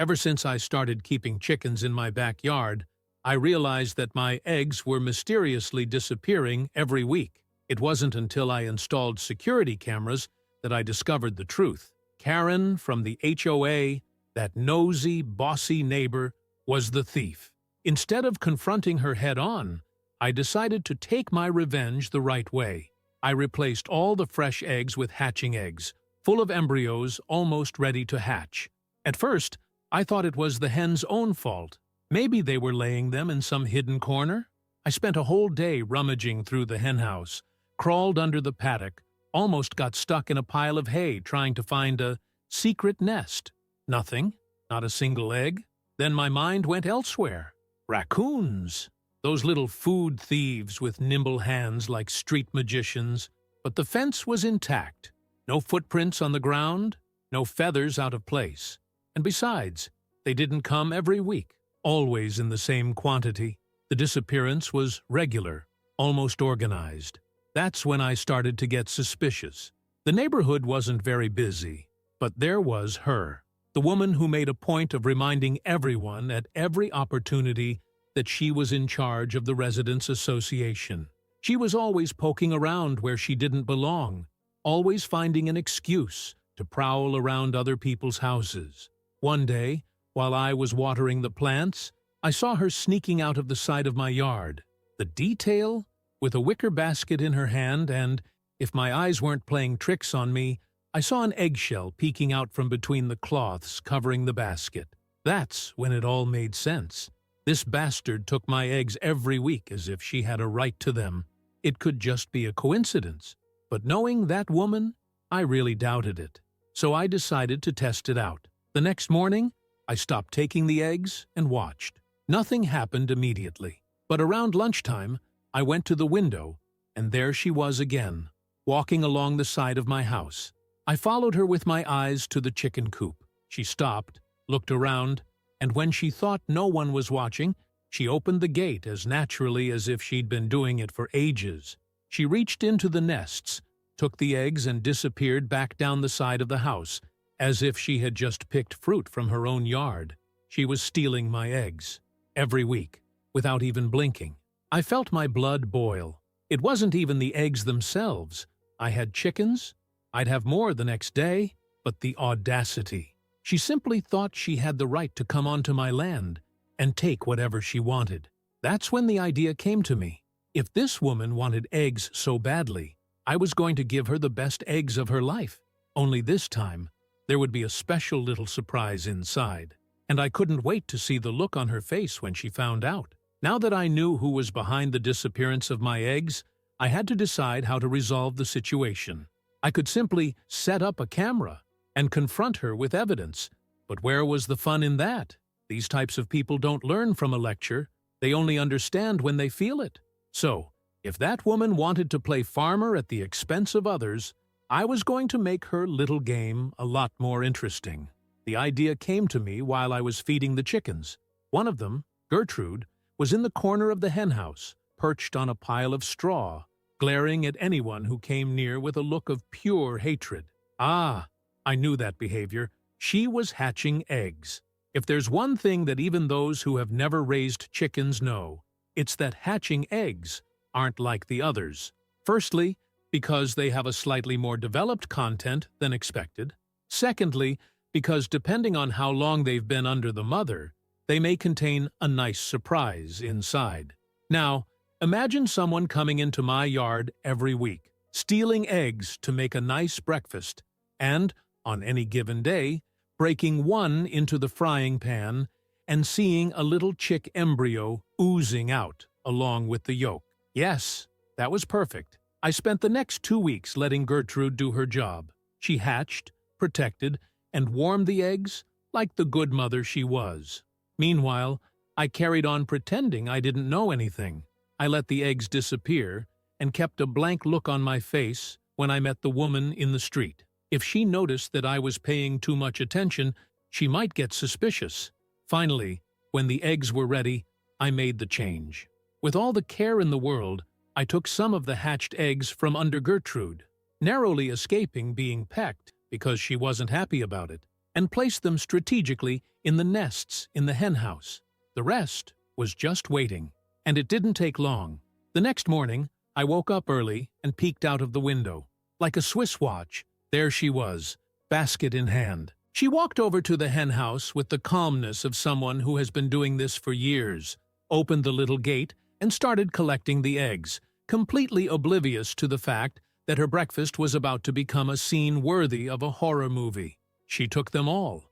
Ever since I started keeping chickens in my backyard, I realized that my eggs were mysteriously disappearing every week. It wasn't until I installed security cameras that I discovered the truth. Karen from the HOA, that nosy, bossy neighbor, was the thief. Instead of confronting her head-on, I decided to take my revenge the right way. I replaced all the fresh eggs with hatching eggs, full of embryos almost ready to hatch. At first, I thought it was the hen's own fault. Maybe they were laying them in some hidden corner. I spent a whole day rummaging through the henhouse, crawled under the paddock, almost got stuck in a pile of hay trying to find a secret nest. Nothing, not a single egg. Then my mind went elsewhere. Raccoons! Those little food thieves with nimble hands like street magicians. But the fence was intact. No footprints on the ground, no feathers out of place. And besides, they didn't come every week, always in the same quantity. The disappearance was regular, almost organized. That's when I started to get suspicious. The neighborhood wasn't very busy, but there was her, the woman who made a point of reminding everyone at every opportunity that she was in charge of the residents' association. She was always poking around where she didn't belong, always finding an excuse to prowl around other people's houses. One day, while I was watering the plants, I saw her sneaking out of the side of my yard. The detail? With a wicker basket in her hand and, if my eyes weren't playing tricks on me, I saw an eggshell peeking out from between the cloths covering the basket. That's when it all made sense. This bastard took my eggs every week as if she had a right to them. It could just be a coincidence. But knowing that woman, I really doubted it. So I decided to test it out. The next morning, I stopped taking the eggs and watched. Nothing happened immediately. But around lunchtime, I went to the window, and there she was again, walking along the side of my house. I followed her with my eyes to the chicken coop. She stopped, looked around, and when she thought no one was watching, she opened the gate as naturally as if she'd been doing it for ages. She reached into the nests, took the eggs and disappeared back down the side of the house, as if she had just picked fruit from her own yard. She was stealing my eggs, every week, without even blinking. I felt my blood boil. It wasn't even the eggs themselves. I had chickens. I'd have more the next day, but the audacity. She simply thought she had the right to come onto my land and take whatever she wanted. That's when the idea came to me. If this woman wanted eggs so badly, I was going to give her the best eggs of her life. Only this time, there would be a special little surprise inside, and I couldn't wait to see the look on her face when she found out. Now that I knew who was behind the disappearance of my eggs, I had to decide how to resolve the situation. I could simply set up a camera and confront her with evidence, but where was the fun in that? These types of people don't learn from a lecture, they only understand when they feel it. So, if that woman wanted to play farmer at the expense of others, I was going to make her little game a lot more interesting. The idea came to me while I was feeding the chickens. One of them, Gertrude, was in the corner of the henhouse, perched on a pile of straw, glaring at anyone who came near with a look of pure hatred. Ah, I knew that behavior. She was hatching eggs. If there's one thing that even those who have never raised chickens know, it's that hatching eggs aren't like the others. Firstly, because they have a slightly more developed content than expected. Secondly, because depending on how long they've been under the mother, they may contain a nice surprise inside. Now, imagine someone coming into my yard every week, stealing eggs to make a nice breakfast, and, on any given day, breaking one into the frying pan and seeing a little chick embryo oozing out along with the yolk. Yes, that was perfect. I spent the next 2 weeks letting Gertrude do her job. She hatched, protected, and warmed the eggs like the good mother she was. Meanwhile, I carried on pretending I didn't know anything. I let the eggs disappear and kept a blank look on my face when I met the woman in the street. If she noticed that I was paying too much attention, she might get suspicious. Finally, when the eggs were ready, I made the change. With all the care in the world, I took some of the hatched eggs from under Gertrude, narrowly escaping being pecked because she wasn't happy about it. and placed them strategically in the nests in the henhouse. The rest was just waiting, and it didn't take long. The next morning, I woke up early and peeked out of the window. Like a Swiss watch, there she was, basket in hand. She walked over to the henhouse with the calmness of someone who has been doing this for years, opened the little gate, and started collecting the eggs, completely oblivious to the fact that her breakfast was about to become a scene worthy of a horror movie. She took them all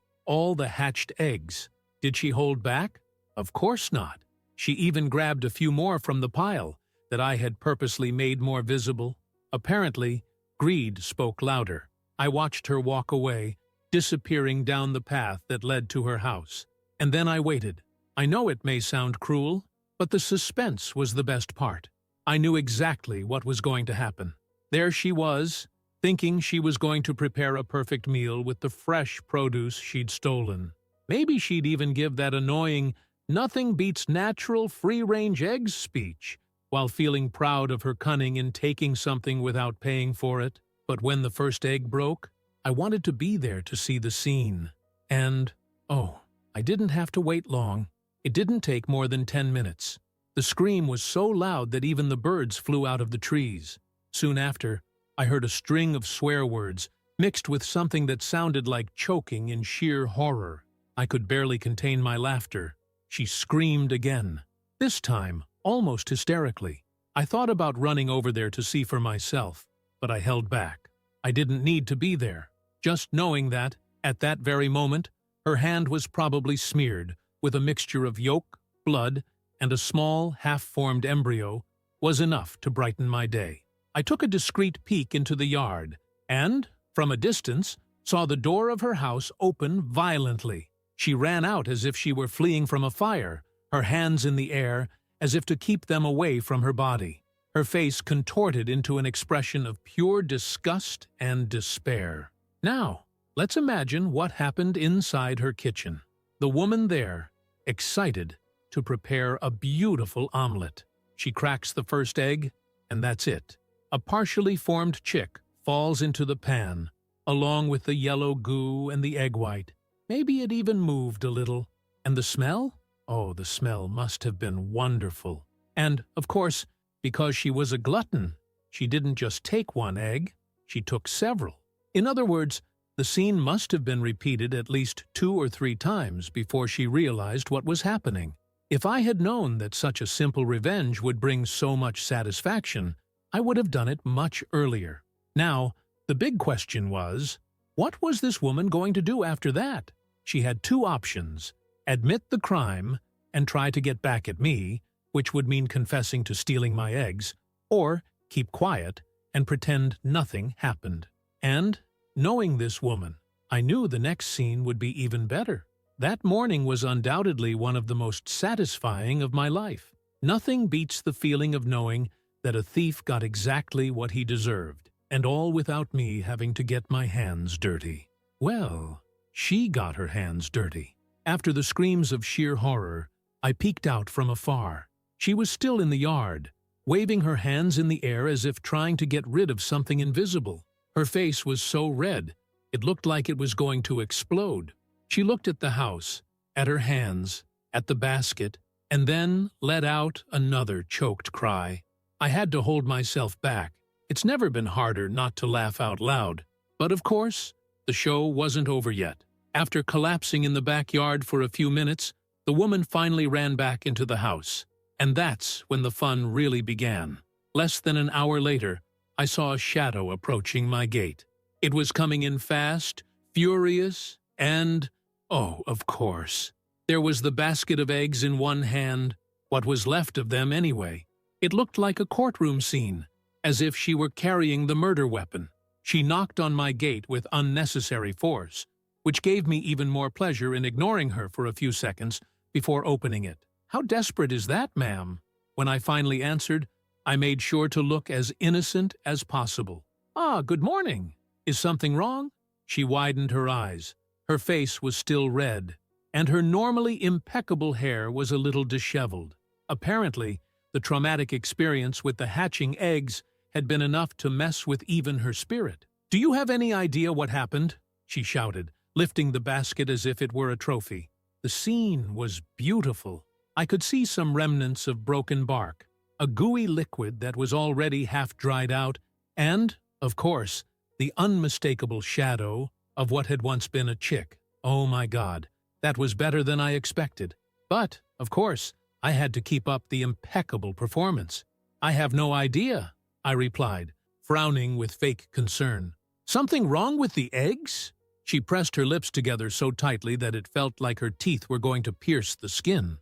the hatched eggs. Did she hold back? Of course not. She even grabbed a few more from the pile that I had purposely made more visible. Apparently, greed spoke louder. I watched her walk away, disappearing down the path that led to her house. And then I waited. I know it may sound cruel, but the suspense was the best part. I knew exactly what was going to happen. There she was, thinking she was going to prepare a perfect meal with the fresh produce she'd stolen. Maybe she'd even give that annoying "nothing beats natural free-range eggs" speech, while feeling proud of her cunning in taking something without paying for it. But when the first egg broke, I wanted to be there to see the scene. And, oh, I didn't have to wait long. It didn't take more than 10 minutes. The scream was so loud that even the birds flew out of the trees. Soon after, I heard a string of swear words, mixed with something that sounded like choking in sheer horror. I could barely contain my laughter. She screamed again, this time almost hysterically. I thought about running over there to see for myself, but I held back. I didn't need to be there, just knowing that, at that very moment, her hand was probably smeared with a mixture of yolk, blood, and a small, half-formed embryo was enough to brighten my day. I took a discreet peek into the yard and, from a distance, saw the door of her house open violently. She ran out as if she were fleeing from a fire, her hands in the air as if to keep them away from her body. Her face contorted into an expression of pure disgust and despair. Now, let's imagine what happened inside her kitchen. The woman there, excited to prepare a beautiful omelet. She cracks the first egg, and that's it. A partially formed chick falls into the pan, along with the yellow goo and the egg white. Maybe it even moved a little. And the smell? Oh, the smell must have been wonderful. And, of course, because she was a glutton, she didn't just take one egg, she took several. In other words, the scene must have been repeated at least 2 or 3 times before she realized what was happening. If I had known that such a simple revenge would bring so much satisfaction, I would have done it much earlier. Now, the big question was, what was this woman going to do after that? She had 2 options: admit the crime and try to get back at me, which would mean confessing to stealing my eggs, or keep quiet and pretend nothing happened. And, knowing this woman, I knew the next scene would be even better. That morning was undoubtedly one of the most satisfying of my life. Nothing beats the feeling of knowing that a thief got exactly what he deserved, and all without me having to get my hands dirty. Well, she got her hands dirty. After the screams of sheer horror, I peeked out from afar. She was still in the yard, waving her hands in the air as if trying to get rid of something invisible. Her face was so red, it looked like it was going to explode. She looked at the house, at her hands, at the basket, and then let out another choked cry. I had to hold myself back. It's never been harder not to laugh out loud. But of course, the show wasn't over yet. After collapsing in the backyard for a few minutes, the woman finally ran back into the house. And that's when the fun really began. Less than an hour later, I saw a shadow approaching my gate. It was coming in fast, furious, and, oh, of course, there was the basket of eggs in one hand, what was left of them anyway. It looked like a courtroom scene, as if she were carrying the murder weapon. She knocked on my gate with unnecessary force, which gave me even more pleasure in ignoring her for a few seconds before opening it. "How desperate is that, ma'am?" When I finally answered, I made sure to look as innocent as possible. "Ah, good morning. Is something wrong?" She widened her eyes. Her face was still red, and her normally impeccable hair was a little disheveled. Apparently, the traumatic experience with the hatching eggs had been enough to mess with even her spirit. "Do you have any idea what happened?" she shouted, lifting the basket as if it were a trophy. The scene was beautiful. I could see some remnants of broken bark, a gooey liquid that was already half dried out, and, of course, the unmistakable shadow of what had once been a chick. Oh my God, that was better than I expected. But, of course, I had to keep up the impeccable performance. "I have no idea," I replied, frowning with fake concern. "Something wrong with the eggs?" She pressed her lips together so tightly that it felt like her teeth were going to pierce the skin.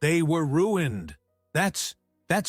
"They were ruined. That's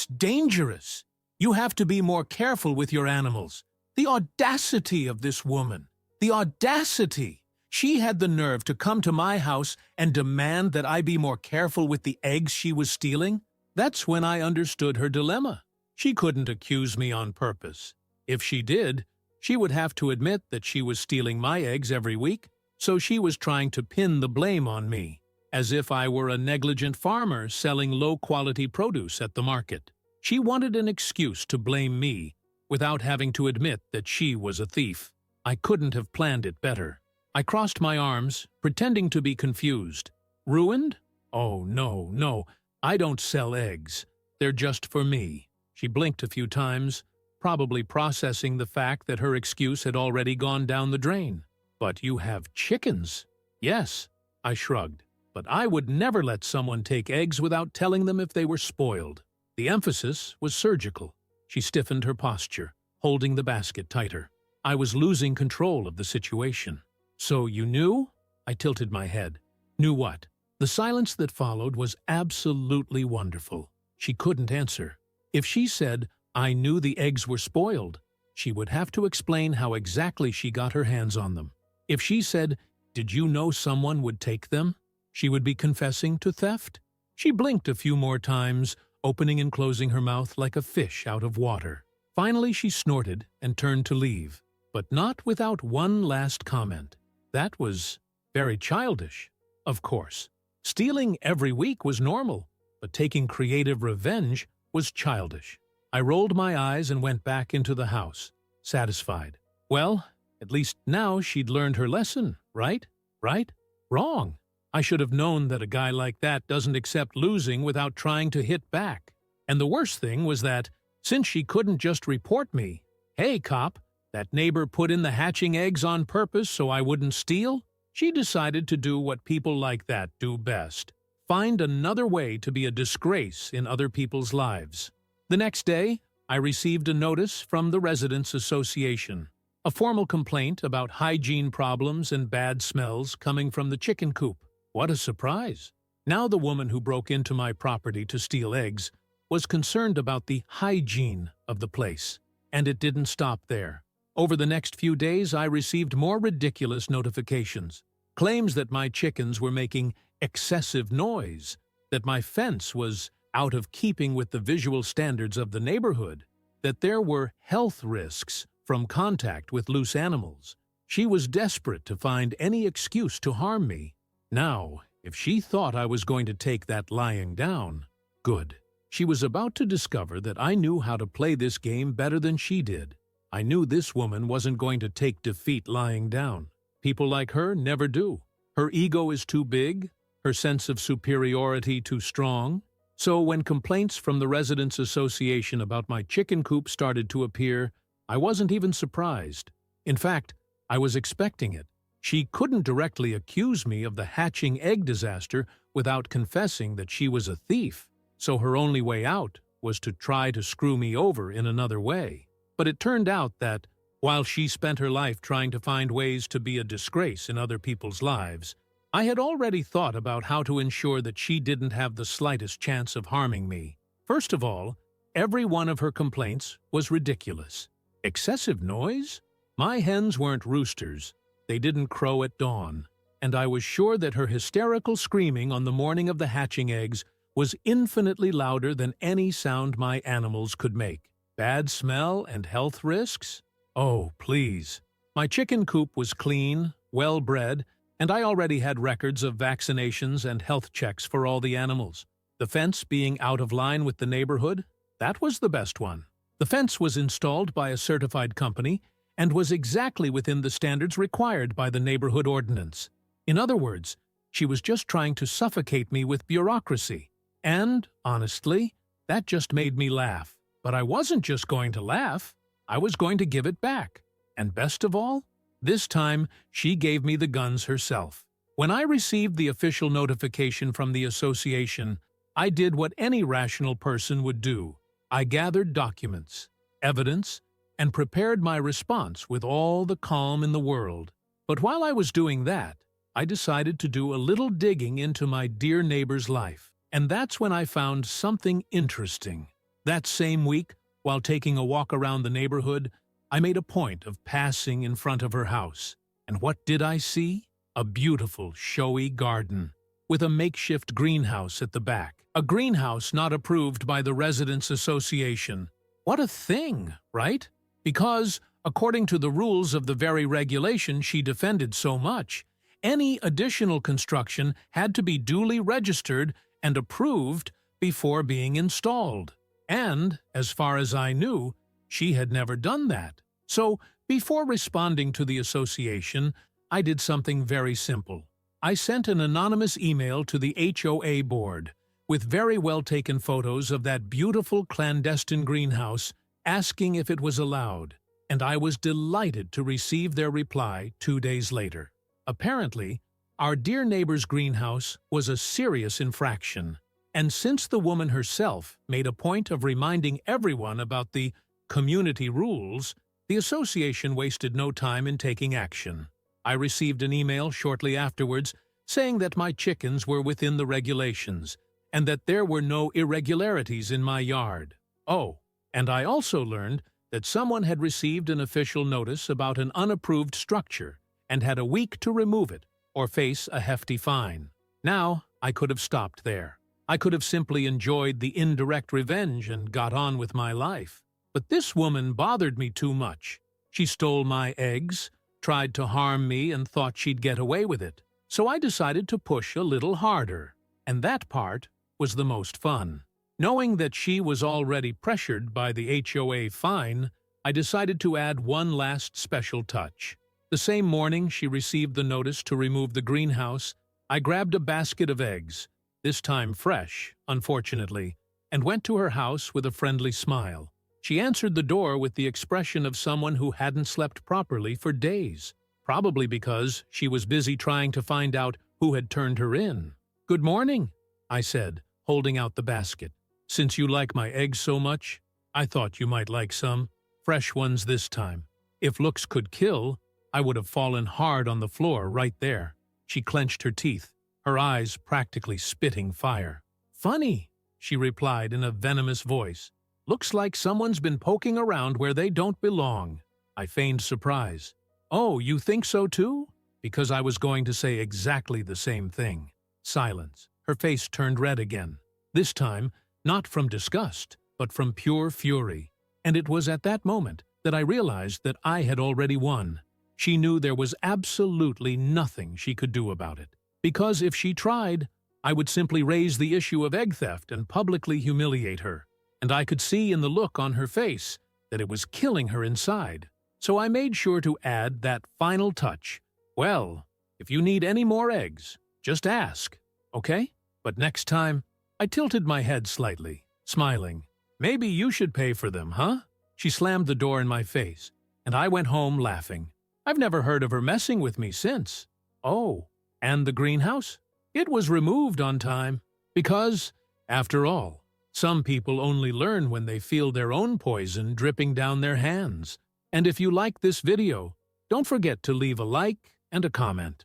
dangerous. You have to be more careful with your animals." The audacity of this woman! The audacity! She had the nerve to come to my house and demand that I be more careful with the eggs she was stealing? That's when I understood her dilemma. She couldn't accuse me on purpose. If she did, she would have to admit that she was stealing my eggs every week, so she was trying to pin the blame on me, as if I were a negligent farmer selling low-quality produce at the market. She wanted an excuse to blame me, without having to admit that she was a thief. I couldn't have planned it better. I crossed my arms, pretending to be confused. Ruined? Oh, no, I don't sell eggs. They're just for me. She blinked a few times, probably processing the fact that her excuse had already gone down the drain. "But you have chickens." "Yes," I shrugged, "but I would never let someone take eggs without telling them if they were spoiled." The emphasis was surgical. She stiffened her posture, holding the basket tighter. I was losing control of the situation. "So you knew?" I tilted my head. "Knew what?" The silence that followed was absolutely wonderful. She couldn't answer. If she said, "I knew the eggs were spoiled," she would have to explain how exactly she got her hands on them. If she said, "Did you know someone would take them?" she would be confessing to theft. She blinked a few more times, opening and closing her mouth like a fish out of water. Finally she snorted and turned to leave, but not without one last comment. That was very childish. Of course, stealing every week was normal, but taking creative revenge was childish. I rolled my eyes and went back into the house, satisfied. Well, at least now she'd learned her lesson, right? Right? Wrong. I should have known that a guy like that doesn't accept losing without trying to hit back. And the worst thing was that, since she couldn't just report me, "Hey, cop, that neighbor put in the hatching eggs on purpose so I wouldn't steal," she decided to do what people like that do best: find another way to be a disgrace in other people's lives. The next day, I received a notice from the Residents Association, a formal complaint about hygiene problems and bad smells coming from the chicken coop. What a surprise! Now the woman who broke into my property to steal eggs was concerned about the hygiene of the place. And it didn't stop there. Over the next few days, I received more ridiculous notifications. Claims that my chickens were making excessive noise, that my fence was out of keeping with the visual standards of the neighborhood, that there were health risks from contact with loose animals. She was desperate to find any excuse to harm me. Now, if she thought I was going to take that lying down, good. She was about to discover that I knew how to play this game better than she did. I knew this woman wasn't going to take defeat lying down. People like her never do. Her ego is too big, her sense of superiority too strong. So when complaints from the Residents Association about my chicken coop started to appear, I wasn't even surprised. In fact, I was expecting it. She couldn't directly accuse me of the hatching egg disaster without confessing that she was a thief, so her only way out was to try to screw me over in another way. But it turned out that, while she spent her life trying to find ways to be a disgrace in other people's lives, I had already thought about how to ensure that she didn't have the slightest chance of harming me. First of all, every one of her complaints was ridiculous. Excessive noise? My hens weren't roosters. They didn't crow at dawn, and I was sure that her hysterical screaming on the morning of the hatching eggs was infinitely louder than any sound my animals could make. Bad smell and health risks? Oh, please. My chicken coop was clean, well-bred, and I already had records of vaccinations and health checks for all the animals. The fence being out of line with the neighborhood? That was the best one. The fence was installed by a certified company, and was exactly within the standards required by the neighborhood ordinance. In other words, she was just trying to suffocate me with bureaucracy. And, honestly, that just made me laugh. But I wasn't just going to laugh, I was going to give it back. And best of all, this time she gave me the guns herself. When I received the official notification from the association, I did what any rational person would do. I gathered documents, evidence, and prepared my response with all the calm in the world. But while I was doing that, I decided to do a little digging into my dear neighbor's life. And that's when I found something interesting. That same week, while taking a walk around the neighborhood, I made a point of passing in front of her house. And what did I see? A beautiful, showy garden, with a makeshift greenhouse at the back. A greenhouse not approved by the Residents Association. What a thing, right? Because, according to the rules of the very regulation she defended so much, any additional construction had to be duly registered and approved before being installed. And, as far as I knew, she had never done that. So, before responding to the association, I did something very simple. I sent an anonymous email to the HOA board with very well-taken photos of that beautiful clandestine greenhouse, asking if it was allowed, and I was delighted to receive their reply 2 days later. Apparently, our dear neighbor's greenhouse was a serious infraction, and since the woman herself made a point of reminding everyone about the community rules, the association wasted no time in taking action. I received an email shortly afterwards saying that my chickens were within the regulations and that there were no irregularities in my yard. Oh, and I also learned that someone had received an official notice about an unapproved structure and had a week to remove it or face a hefty fine. Now, I could have stopped there. I could have simply enjoyed the indirect revenge and got on with my life. But this woman bothered me too much. She stole my eggs, tried to harm me, and thought she'd get away with it. So I decided to push a little harder. And that part was the most fun. Knowing that she was already pressured by the HOA fine, I decided to add one last special touch. The same morning she received the notice to remove the greenhouse, I grabbed a basket of eggs, this time fresh, unfortunately, and went to her house with a friendly smile. She answered the door with the expression of someone who hadn't slept properly for days, probably because she was busy trying to find out who had turned her in. "Good morning," I said, holding out the basket. "Since you like my eggs so much, I thought you might like some. Fresh ones this time. If looks could kill, I would have fallen hard on the floor right there." She clenched her teeth, her eyes practically spitting fire. "Funny," she replied in a venomous voice. "Looks like someone's been poking around where they don't belong." I feigned surprise. "Oh, you think so too?" Because I was going to say exactly the same thing. Silence. Her face turned red again. This time, not from disgust, but from pure fury. And it was at that moment that I realized that I had already won. She knew there was absolutely nothing she could do about it. Because if she tried, I would simply raise the issue of egg theft and publicly humiliate her. And I could see in the look on her face that it was killing her inside. So I made sure to add that final touch. "Well, if you need any more eggs, just ask, okay? But next time," I tilted my head slightly, smiling. "Maybe you should pay for them, huh?" She slammed the door in my face, and I went home laughing. I've never heard of her messing with me since. Oh, and the greenhouse? It was removed on time. Because, after all, some people only learn when they feel their own poison dripping down their hands. And if you like this video, don't forget to leave a like and a comment.